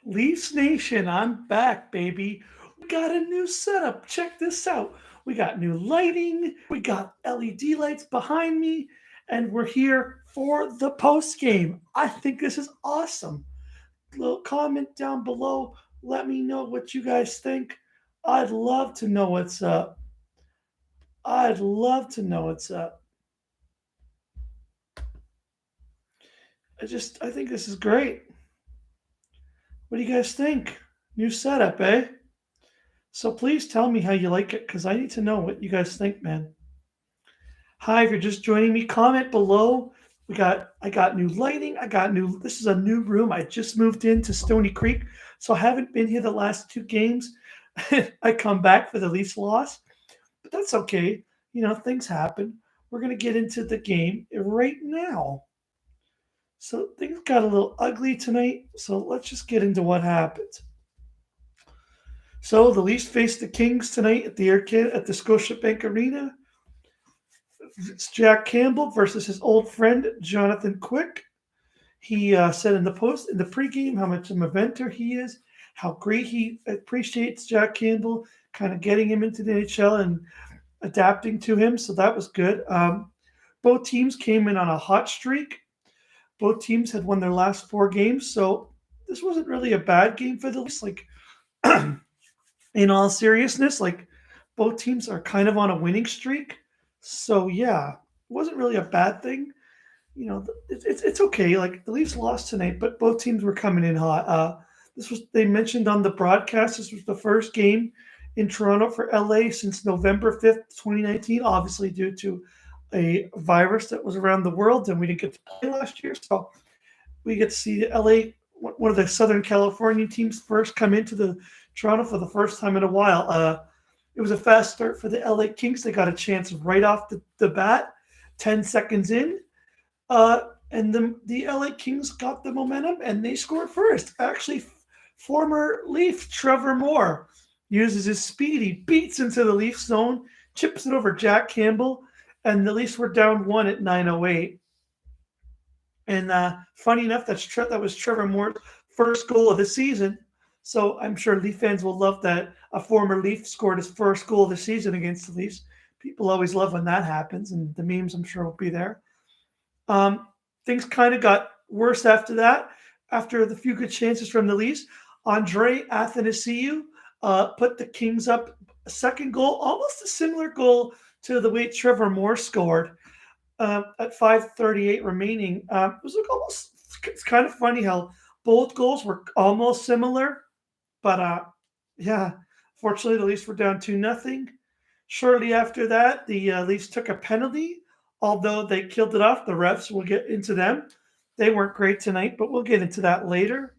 Leafs Nation, I'm back, baby. We got a new setup. Check this out. We got new lighting, we got LED lights behind me, and we're here for the post game. I think this is awesome. Little comment down below. Let me know what you guys think. I'd love to know what's up. I'd love to know what's up. I think this is great. What do you guys think? New setup, eh? So please tell me how you like it because I need to know what you guys think, man. Hi, if you're just joining me, comment below. I got new lighting. This is a new room. I just moved into Stony Creek, so I haven't been here the last two games. I come back for the Leafs loss, but that's okay. Things happen. We're gonna get into the game right now. So things got a little ugly tonight. So let's just get into what happened. So the Leafs face the Kings tonight at the Scotiabank Arena. It's Jack Campbell versus his old friend Jonathan Quick. He said in the pregame, how much of an eventer he is, how great he appreciates Jack Campbell, kind of getting him into the NHL and adapting to him. So that was good. Both teams came in on a hot streak. Both teams had won their last four games, so this wasn't really a bad game for the Leafs. Like in all seriousness, like both teams are kind of on a winning streak. So yeah, it wasn't really a bad thing. It's okay. Like the Leafs lost tonight, but both teams were coming in hot. They mentioned on the broadcast. This was the first game in Toronto for LA since November 5th, 2019. Obviously, due to a virus that was around the world, and we didn't get to play last year, so we get to see LA, one of the Southern California teams, first come into the Toronto for the first time in a while. It was a fast start for the LA Kings. They got a chance right off the bat, 10 seconds in uh, and the LA Kings got the momentum and they scored first. Actually, former Leaf Trevor Moore uses his speed. He beats into the Leaf zone, chips it over Jack Campbell, and the Leafs were down one at 9:08. And funny enough, that was Trevor Moore's first goal of the season. So I'm sure Leaf fans will love that a former Leaf scored his first goal of the season against the Leafs. People always love when that happens, and the memes I'm sure will be there. Um, Things kind of got worse after that. After the few good chances from the Leafs, Andre Athanasiou put the Kings up a second goal, almost a similar goal to the way Trevor Moore scored at 5:38 remaining. It was like almost. It's kind of funny how both goals were almost similar, but yeah, fortunately the Leafs were down 2-0. Shortly after that, the Leafs took a penalty, although they killed it off. The refs, we'll get into them. They weren't great tonight, but we'll get into that later.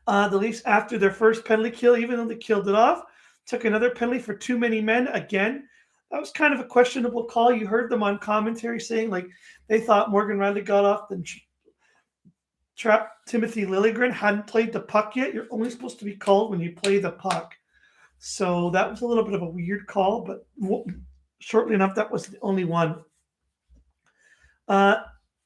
The Leafs, after their first penalty kill, even though they killed it off, took another penalty for too many men again. That was kind of a questionable call. You heard them on commentary saying like they thought Morgan Riley got off the trap. Timothy Liljegren hadn't played the puck yet. You're only supposed to be called when you play the puck. So that was a little bit of a weird call, but shortly enough, that was the only one. Uh,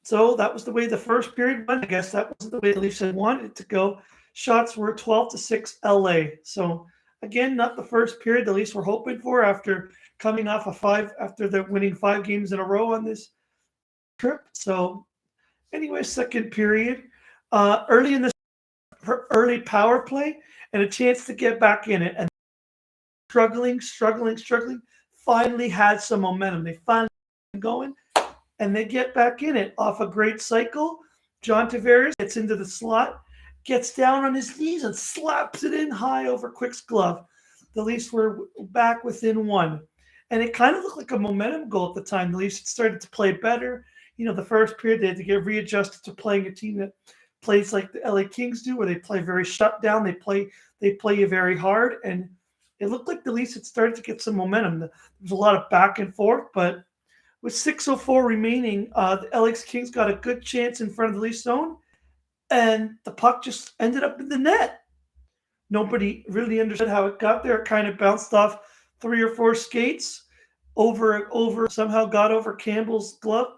so that was the way the first period went. I guess that was the way the Leafs had wanted it to go. Shots were 12-6 LA. So again, not the first period the Leafs were hoping for after coming off after they're winning 5 games in a row on this trip. So anyway, second period, early in the early power play and a chance to get back in it. And struggling, finally had some momentum. They finally going and they get back in it off a great cycle. John Tavares gets into the slot, gets down on his knees and slaps it in high over Quick's glove. The Leafs were back within one. And it kind of looked like a momentum goal at the time. The Leafs started to play better. The first period they had to get readjusted to playing a team that plays like the LA Kings do, where they play very shut down. They play you very hard, and it looked like the Leafs had started to get some momentum. There was a lot of back and forth, but with 6:04 remaining, the LA Kings got a good chance in front of the Leafs zone, and the puck just ended up in the net. Nobody really understood how it got there. It kind of bounced off 3 or 4 skates over somehow got over Campbell's glove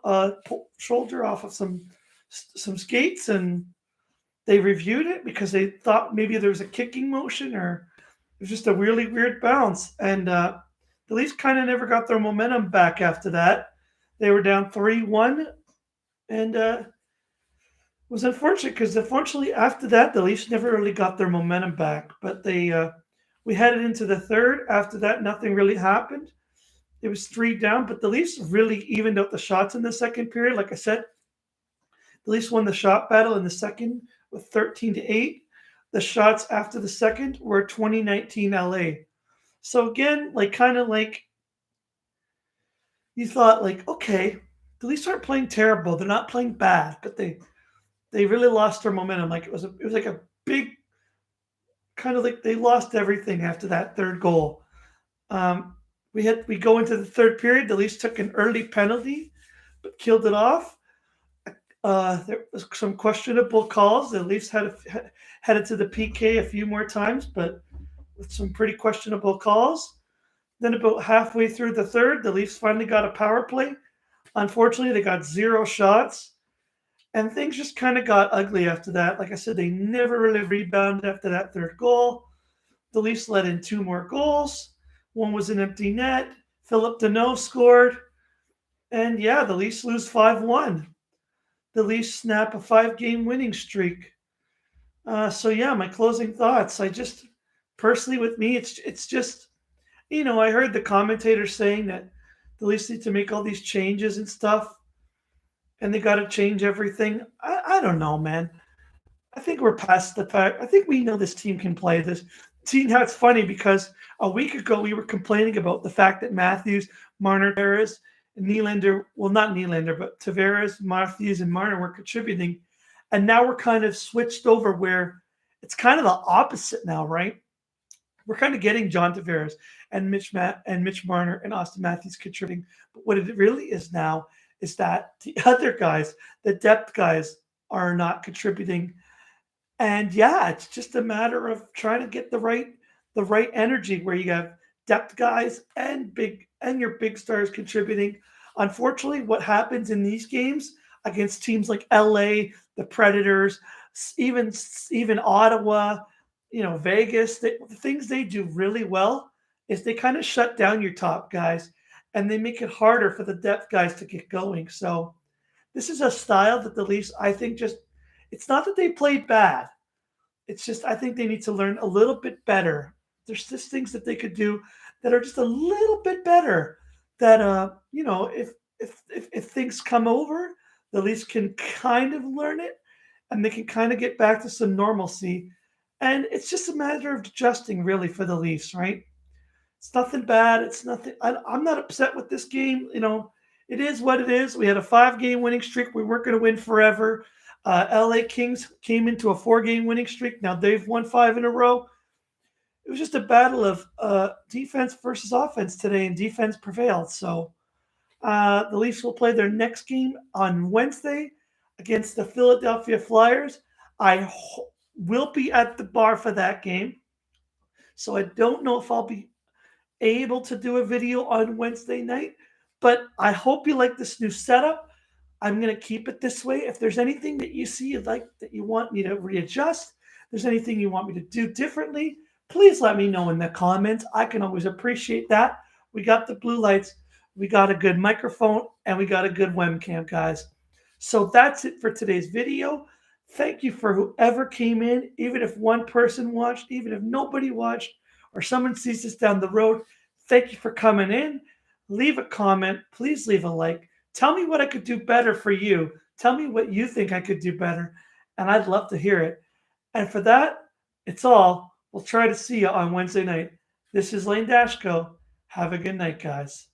shoulder off of some skates, and They reviewed it because they thought maybe there was a kicking motion or it was just a really weird bounce. And the Leafs kind of never got their momentum back after that. They were down 3-1, and it was unfortunate because unfortunately after that the Leafs never really got their momentum back. But we headed into the third. After that, nothing really happened. It was three down, but the Leafs really evened out the shots in the second period. Like I said, the Leafs won the shot battle in the second with 13-8. The shots after the second were 2019 LA. So again, like kind of like you thought, like okay, the Leafs aren't playing terrible. They're not playing bad, but they really lost their momentum. Like it was like a big kind of like they lost everything after that third goal. Um, we go into the third period. The Leafs took an early penalty, but killed it off. There was some questionable calls. The Leafs headed to the PK a few more times, but with some pretty questionable calls. Then about halfway through the third, the Leafs finally got a power play. Unfortunately, they got 0 shots, and things just kind of got ugly after that. Like I said, they never really rebounded after that third goal. The Leafs let in 2 more goals. One was an empty net. Philip Deneau scored. And yeah, the Leafs lose 5-1. The Leafs snap a 5-game winning streak. So yeah, my closing thoughts. I just personally, with me, it's just I heard the commentators saying that the Leafs need to make all these changes and stuff, and they got to change everything. I don't know, man. I think we're past the fact. I think we know this team can play this. See, now it's funny because a week ago we were complaining about the fact that Matthews, Marner, Tavares, and Nylander, well, not Nylander, but Tavares, Matthews, and Marner were contributing. And now we're kind of switched over where it's kind of the opposite now, right? We're kind of getting John Tavares and Mitch Marner and Austin Matthews contributing. But what it really is now is that the other guys, the depth guys, are not contributing. And yeah, it's just a matter of trying to get the right energy where you have depth guys and your big stars contributing. Unfortunately, what happens in these games against teams like LA, the Predators, even Ottawa, Vegas, the things they do really well is they kind of shut down your top guys and they make it harder for the depth guys to get going. So this is a style that the Leafs, I think, just it's not that they played bad. It's just I think they need to learn a little bit better. There's just things that they could do that are just a little bit better. That if things come over, the Leafs can kind of learn it, and they can kind of get back to some normalcy. And it's just a matter of adjusting, really, for the Leafs, right? It's nothing bad. It's nothing. I'm not upset with this game. It is what it is. We had a 5-game winning streak. We weren't going to win forever. LA Kings came into a 4-game winning streak. Now they've won 5 in a row. It was just a battle of defense versus offense today, and defense prevailed. So the Leafs will play their next game on Wednesday against the Philadelphia Flyers. Will be at the bar for that game. So I don't know if I'll be able to do a video on Wednesday night, but I hope you like this new setup. I'm going to keep it this way. If there's anything that you see you'd like that you want me to readjust, there's anything you want me to do differently, please let me know in the comments. I can always appreciate that. We got the blue lights, we got a good microphone, and we got a good webcam, guys. So that's it for today's video. Thank you for whoever came in, even if one person watched, even if nobody watched, or someone sees this down the road. Thank you for coming in. Leave a comment. Please leave a like. Tell me what I could do better for you. Tell me what you think I could do better, and I'd love to hear it. And for that, it's all. We'll try to see you on Wednesday night. This is Lane Dashko. Have a good night, guys.